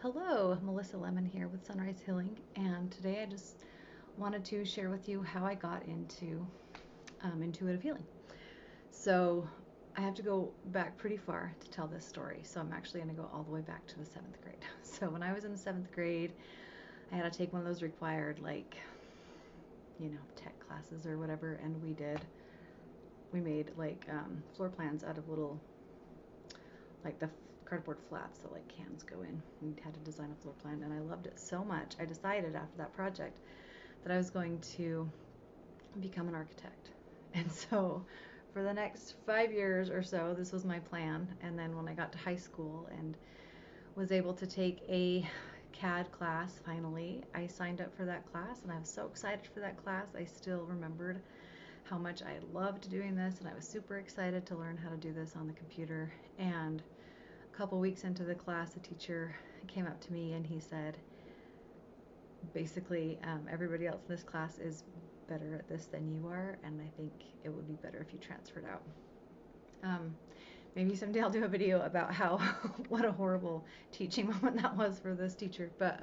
Hello, Melissa Lemon here with Sunrise Healing, and today I just wanted to share with you how I got into intuitive healing. So I have to go back pretty far to tell this story, so I'm actually going to go all the way back to the seventh grade. So when I was in the seventh grade, I had to take one of those required, tech classes or whatever, and we made floor plans out of little the cardboard flats that cans go in. We had to design a floor plan, and I loved it so much. I decided after that project that I was going to become an architect. And so for the next 5 years or so, this was my plan. And then when I got to high school and was able to take a CAD class finally, I signed up for that class, and I was so excited for that class. I still remembered how much I loved doing this, and I was super excited to learn how to do this on the computer. And a couple weeks into the class, a teacher came up to me and he said, basically, everybody else in this class is better at this than you are, and I think it would be better if you transferred out. Um, Maybe someday I'll do a video about how what a horrible teaching moment that was for this teacher, but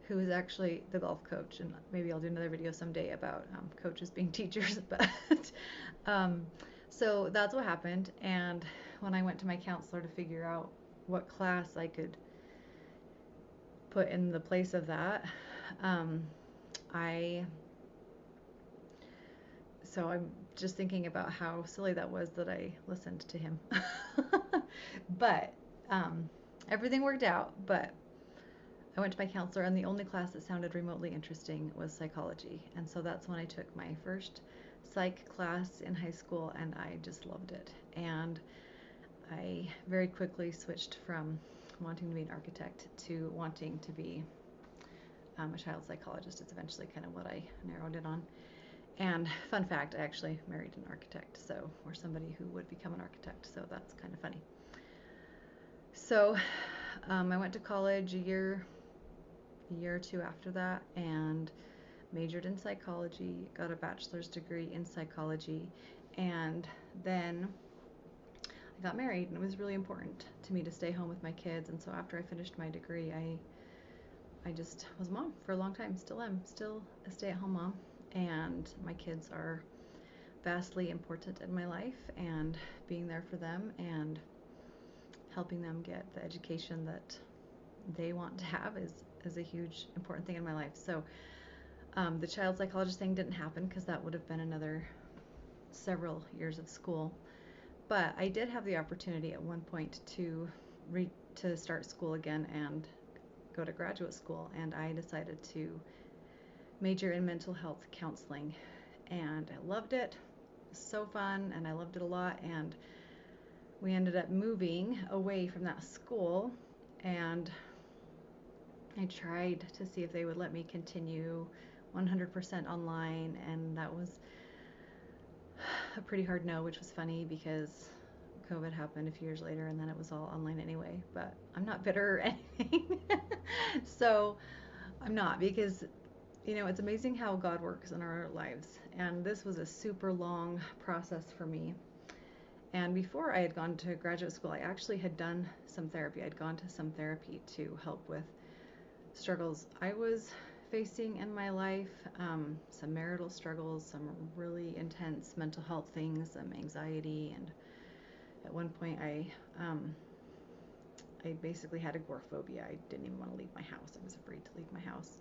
who is actually the golf coach, and maybe I'll do another video someday about coaches being teachers. But um, so that's what happened, and when I went to my counselor to figure out what class I could put in the place of that, um, I so I'm just thinking about how silly that was that I listened to him. But everything worked out. But I went to my counselor, and the only class that sounded remotely interesting was psychology. And so that's when I took my first psych class in high school, and I just loved it. And I very quickly switched from wanting to be an architect to wanting to be a child psychologist. It's eventually kind of what I narrowed it on. And fun fact, I actually married an architect, or somebody who would become an architect, so that's kind of funny. So I went to college a year or two after that, and majored in psychology, got a bachelor's degree in psychology, and then I got married, and it was really important to me to stay home with my kids. And so after I finished my degree, I just was a mom for a long time, still am, still a stay-at-home mom, and my kids are vastly important in my life, and being there for them and helping them get the education that they want to have is a huge important thing in my life. So the child psychologist thing didn't happen because that would have been another several years of school. But I did have the opportunity at one point to start school again and go to graduate school, and I decided to major in mental health counseling, and I loved it. It was so fun, and I loved it a lot. And we ended up moving away from that school, and I tried to see if they would let me continue 100% online, and that was a pretty hard no, which was funny because COVID happened a few years later, and then it was all online anyway. But I'm not bitter or anything. So I'm not, because it's amazing how God works in our lives. And this was a super long process for me. And before I had gone to graduate school, I actually had done some therapy. I'd gone to some therapy to help with struggles I was facing in my life, some marital struggles, some really intense mental health things, some anxiety, and at one point I basically had agoraphobia. I didn't even want to leave my house. I was afraid to leave my house.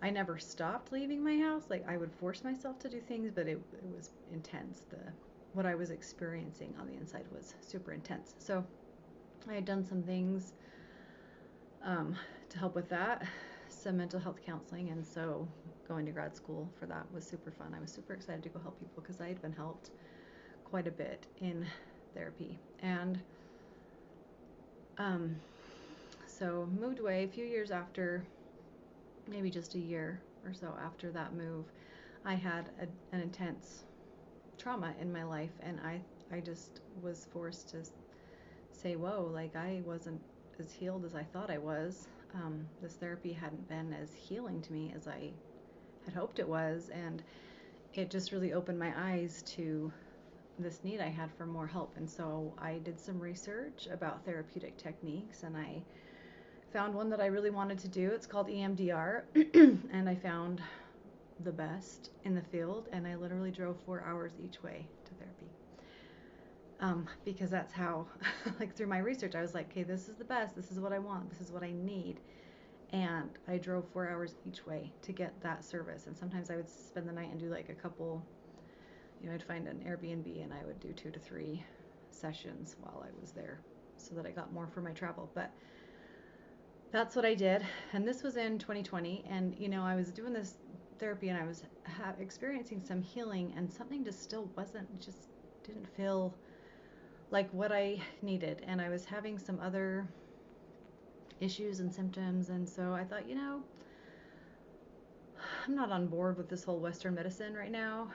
I never stopped leaving my house. I would force myself to do things, but it was intense. What I was experiencing on the inside was super intense. So I had done some things to help with that, some mental health counseling, and so going to grad school for that was super fun. I was super excited to go help people because I had been helped quite a bit in therapy. And so moved away a few years after, maybe just a year or so after that move. I had an intense trauma in my life, and I just was forced to say, whoa, I wasn't as healed as I thought I was. This therapy hadn't been as healing to me as I had hoped it was, and it just really opened my eyes to this need I had for more help. And so I did some research about therapeutic techniques, and I found one that I really wanted to do. It's called EMDR, and I found the best in the field, and I literally drove 4 hours each way to therapy. Because that's how, like through my research, I was like, okay, this is the best, this is what I want, this is what I need. And I drove 4 hours each way to get that service. And sometimes I would spend the night and do like a couple, I'd find an Airbnb and I would do 2 to 3 sessions while I was there so that I got more for my travel. But that's what I did. And this was in 2020. And, I was doing this therapy and I was experiencing some healing, and something just still didn't feel like what I needed. And I was having some other issues and symptoms. And so I thought, I'm not on board with this whole Western medicine right now.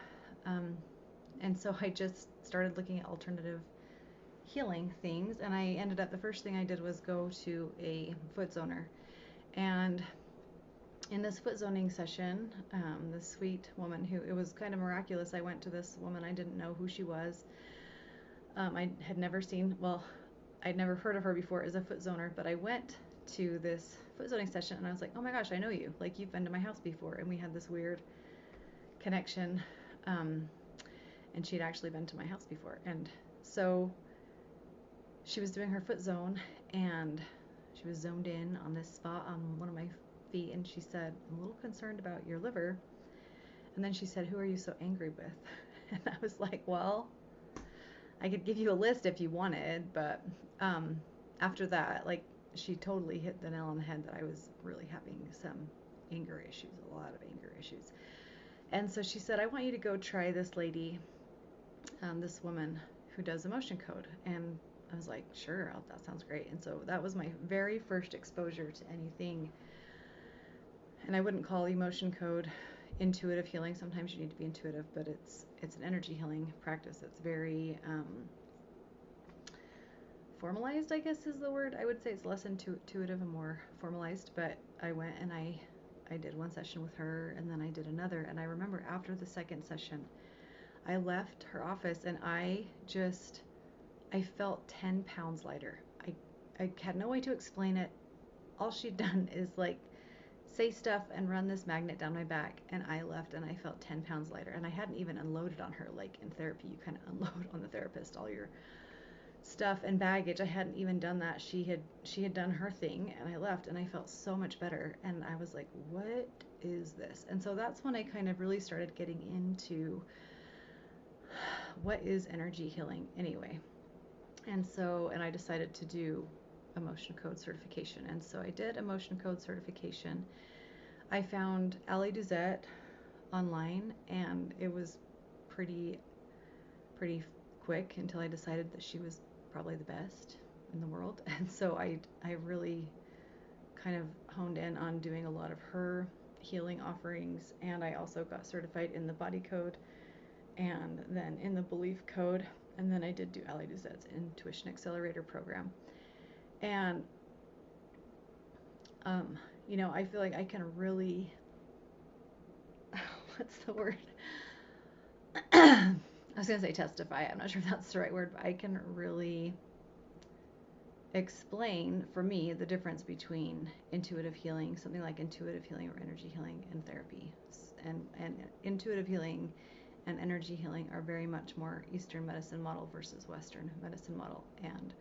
And so I just started looking at alternative healing things. And I ended up, the first thing I did was go to a foot zoner. And in this foot zoning session, this sweet woman it was kind of miraculous. I went to this woman, I didn't know who she was. I had never I'd never heard of her before as a foot zoner, but I went to this foot zoning session and I was like, oh my gosh, I know you. Like, you've been to my house before. And we had this weird connection. And she'd actually been to my house before. And so she was doing her foot zone, and she was zoned in on this spot on one of my feet. And she said, I'm a little concerned about your liver. And then she said, who are you so angry with? And I was like, well, I could give you a list if you wanted, but after that, like, she totally hit the nail on the head that I was really having some anger issues, a lot of anger issues. And so she said, I want you to go try this lady, this woman who does emotion code. And I was like, sure, that sounds great. And so that was my very first exposure to anything. And I wouldn't call emotion code intuitive healing. Sometimes you need to be intuitive, but it's an energy healing practice. It's very formalized, I guess is the word. I would say it's less intuitive and more formalized. But I went and I did one session with her, and then I did another. And I remember after the second session, I left her office and I felt 10 pounds lighter. I had no way to explain it. All she'd done is like say stuff and run this magnet down my back, and I left and I felt 10 pounds lighter. And I hadn't even unloaded on her. Like in therapy, you kind of unload on the therapist all your stuff and baggage. I hadn't even done that. She had done her thing, and I left and I felt so much better. And I was like, what is this? And so that's when I kind of really started getting into what is energy healing anyway. And I decided to do emotion code certification. And so I did emotion code certification. I found Ali Duzette online, and it was pretty quick until I decided that she was probably the best in the world. And so I really kind of honed in on doing a lot of her healing offerings. And I also got certified in the body code and then in the belief code. And then I did do Ali Duzette's Intuition Accelerator program. And, I feel like I can really, what's the word? I was going to say testify. I'm not sure if that's the right word, but I can really explain, for me, the difference between intuitive healing, something like intuitive healing or energy healing, and therapy. And intuitive healing and energy healing are very much more Eastern medicine model versus Western medicine model. And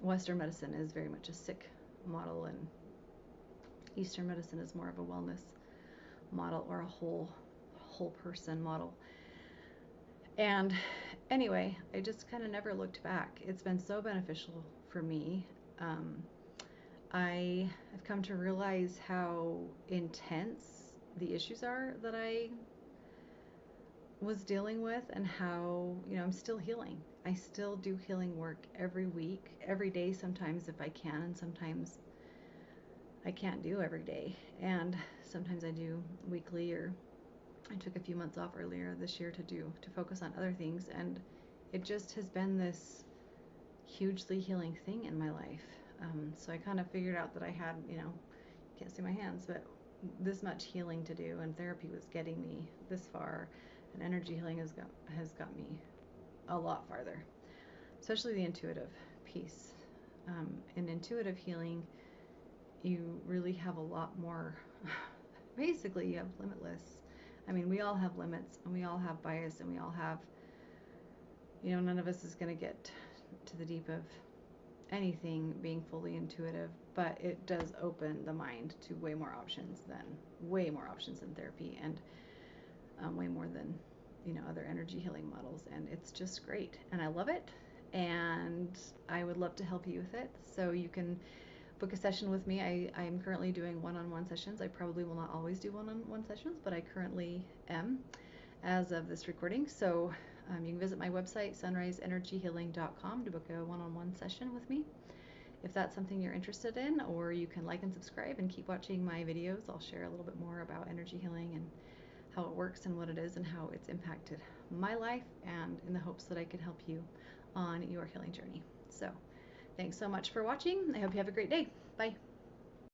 Western medicine is very much a sick model, and Eastern medicine is more of a wellness model, or a whole person model. And anyway, I just kind of never looked back. It's been so beneficial for me. I have come to realize how intense the issues are that I was dealing with, and how, I'm still healing. I still do healing work every week, every day sometimes if I can, and sometimes I can't do every day. And sometimes I do weekly, or I took a few months off earlier this year to focus on other things. And it just has been this hugely healing thing in my life. So I kind of figured out that I had, can't see my hands, but this much healing to do, and therapy was getting me this far. And energy healing has got me a lot farther, especially the intuitive piece. In intuitive healing, you really have a lot more. Basically, you have limitless. I mean, we all have limits, and we all have bias, and we all have, none of us is going to get to the deep of anything being fully intuitive, but it does open the mind to way more options than therapy, and way more than other energy healing models, and it's just great, and I love it, and I would love to help you with it. So you can book a session with me. I'm currently doing one-on-one sessions. I probably will not always do one-on-one sessions, but I currently am as of this recording. So you can visit my website, sunriseenergyhealing.com, to book a one-on-one session with me if that's something you're interested in, or you can like and subscribe and keep watching my videos. I'll share a little bit more about energy healing and how it works and what it is and how it's impacted my life, and in the hopes that I can help you on your healing journey. So thanks so much for watching. I hope you have a great day. Bye.